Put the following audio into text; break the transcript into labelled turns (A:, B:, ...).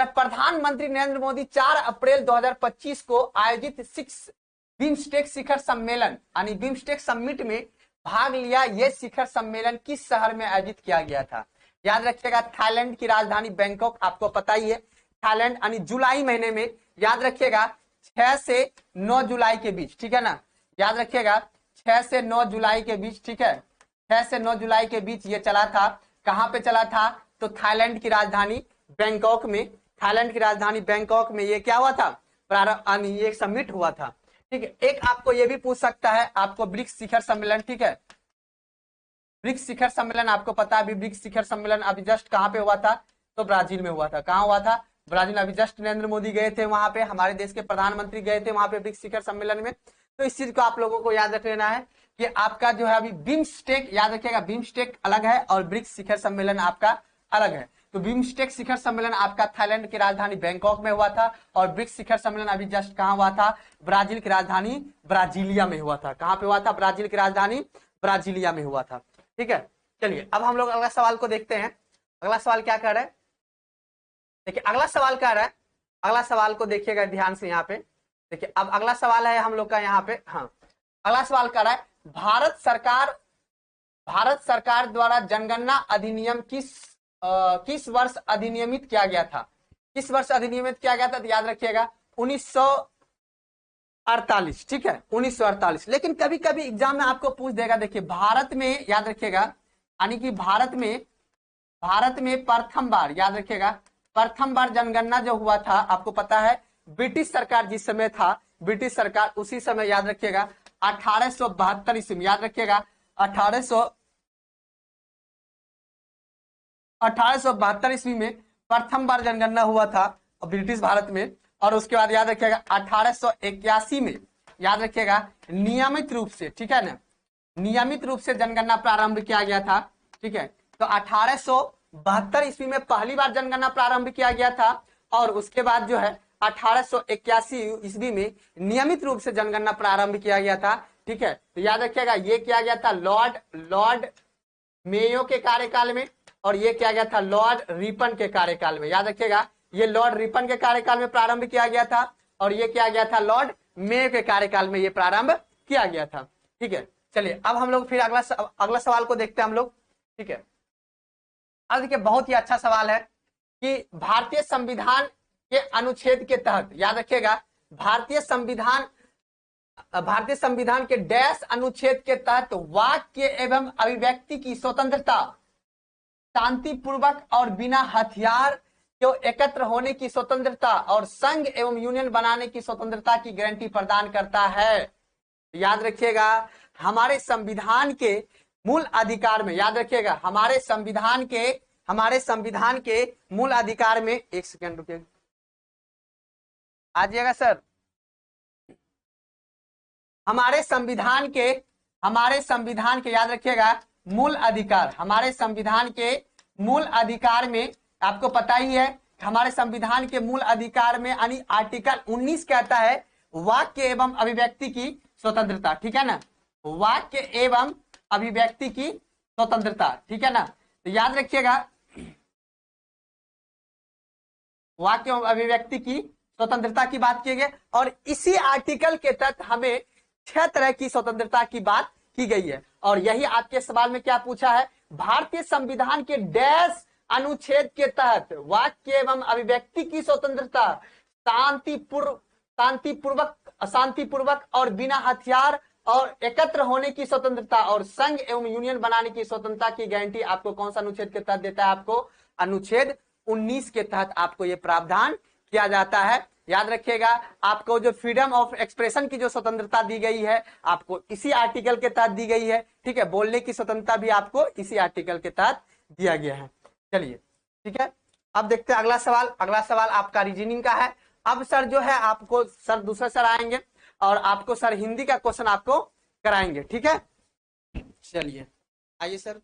A: प्रधानमंत्री नरेंद्र मोदी 4 अप्रैल 2025 को आयोजित 6 बिम्स्टेक शिखर सम्मेलन यानी बिम्स्टेक समिट में भाग लिया। यह शिखर सम्मेलन किस शहर में आयोजित किया गया था? याद रखिएगा, थाईलैंड की राजधानी बैंकॉक, आपको पता ही है। थाईलैंड यानी जुलाई महीने में, याद रखिएगा 6 से 9 जुलाई के बीच, ठीक है ना। याद रखिएगा 6 से 9 जुलाई के बीच, ठीक है, 6 से 9 जुलाई के बीच ये चला था। कहां पे चला था? तो थाईलैंड की राजधानी बैंकॉक में। थाईलैंड की राजधानी बैंकॉक में ये क्या हुआ था? प्रारंभ, ये समिट हुआ था, ठीक है। एक आपको ये भी पूछ सकता है, आपको ब्रिक्स शिखर सम्मेलन, ठीक है, ब्रिक्स शिखर सम्मेलन आपको पता है। ब्रिक्स शिखर सम्मेलन अभी जस्ट कहां पे हुआ था? तो ब्राजील में हुआ था। कहां हुआ था? ब्राजील। अभी जस्ट नरेंद्र मोदी गए थे वहां पे, हमारे देश के प्रधानमंत्री गए थे वहां पे ब्रिक्स शिखर सम्मेलन में। तो इस चीज को आप लोगों को याद रख लेना है कि आपका जो है अभी बिम्स्टेक, याद रखिएगा बिम्स्टेक अलग है और ब्रिक्स शिखर सम्मेलन आपका अलग है। तो बिम्स्टेक शिखर सम्मेलन आपका थाईलैंड की राजधानी बैंकॉक में हुआ था और ब्रिक्स शिखर सम्मेलन अभी जस्ट कहां हुआ था? ब्राजील की राजधानी ब्राजीलिया में हुआ था। कहां पे हुआ था? ब्राजील की राजधानी ब्राजीलिया में हुआ था, ठीक है। चलिए अब हम लोग अगला सवाल को देखते हैं। अगला सवाल क्या कह रहा है? देखिए अगला सवाल कह रहा है, अगला सवाल को देखिएगा ध्यान से यहाँ पे। देखिए अब अगला सवाल है हम लोग का यहाँ पे, हाँ अगला सवाल कह रहा है भारत सरकार द्वारा जनगणना अधिनियम किस वर्ष अधिनियमित किया गया था? किस वर्ष अधिनियमित किया गया था? तो याद रखिएगा 1948, ठीक है, 1948। लेकिन कभी कभी एग्जाम में आपको पूछ देगा। देखिए भारत में, याद रखिएगा, यानी कि भारत में प्रथम बार, याद रखिएगा, प्रथम बार जनगणना जो हुआ था, आपको पता है ब्रिटिश सरकार जिस समय था, ब्रिटिश सरकार उसी समय, याद रखिएगा 1872 ईस्वी में, याद रखिएगा 1872 ईस्वी में प्रथम बार जनगणना हुआ था ब्रिटिश भारत में। और उसके बाद याद रखिएगा 1881 में, याद रखिएगा नियमित रूप से, ठीक है ना, नियमित रूप से जनगणना प्रारंभ किया गया था, ठीक है। तो 1872 ईस्वी में पहली बार जनगणना प्रारंभ किया गया था और उसके बाद जो है 1881 ईस्वी में नियमित रूप से जनगणना प्रारंभ किया गया था, ठीक है। तो याद रखिएगा ये किया गया था लॉर्ड मेयो के कार्यकाल में और ये किया गया था लॉर्ड रिपन के कार्यकाल में। याद रखिएगा ये लॉर्ड रिपन के कार्यकाल में प्रारंभ किया गया था और ये किया गया था लॉर्ड मेयो के कार्यकाल में ये प्रारंभ किया गया था, ठीक है। चलिए अब हम लोग फिर अगला सवाल को देखते हैं हम लोग, ठीक है। अब देखिए बहुत ही अच्छा सवाल है कि भारतीय संविधान के अनुच्छेद के तहत, याद रखिएगा भारतीय संविधान के डैश अनुच्छेद के तहत वाक्य एवं अभिव्यक्ति की स्वतंत्रता, शांतिपूर्वक और बिना हथियार के एकत्र होने की स्वतंत्रता और संघ एवं यूनियन बनाने की स्वतंत्रता की गारंटी प्रदान करता है। याद रखिएगा हमारे संविधान के मूल अधिकार में, याद रखिएगा हमारे संविधान के मूल अधिकार में, एक सेकंड रुकिए, आ जाइएगा सर। हमारे संविधान के याद रखिएगा मूल अधिकार, हमारे संविधान के मूल अधिकार में आपको पता ही है, हमारे संविधान के मूल अधिकार में यानी आर्टिकल 19 कहता है वाक्य एवं अभिव्यक्ति की स्वतंत्रता, ठीक है ना, वाक्य एवं अभिव्यक्ति की स्वतंत्रता, ठीक है ना। तो याद रखिएगा वाक्य एवं अभिव्यक्ति की स्वतंत्रता की बात की गई और इसी आर्टिकल के तहत हमें 6 तरह की स्वतंत्रता की बात की गई है। और यही आपके सवाल में क्या पूछा है? भारतीय संविधान के डैश अनुच्छेद के तहत वाक्य एवं अभिव्यक्ति की स्वतंत्रता, शांतिपूर्वक और बिना हथियार और एकत्र होने की स्वतंत्रता और संघ एवं यूनियन बनाने की स्वतंत्रता की गारंटी आपको कौन सा अनुच्छेद के तहत देता है? आपको अनुच्छेद 19 के तहत आपको यह प्रावधान किया जाता है। याद रखिएगा आपको जो फ्रीडम ऑफ एक्सप्रेशन की जो स्वतंत्रता दी गई है आपको इसी आर्टिकल के तहत दी गई है, ठीक है। बोलने की स्वतंत्रता भी आपको इसी आर्टिकल के तहत दिया गया है। चलिए ठीक है, अब देखते हैं अगला सवाल। अगला सवाल आपका रीजनिंग का है। अब सर जो है आपको सर दूसरे सर आएंगे और आपको सर हिंदी का क्वेश्चन आपको कराएंगे, ठीक है। चलिए आइए सर।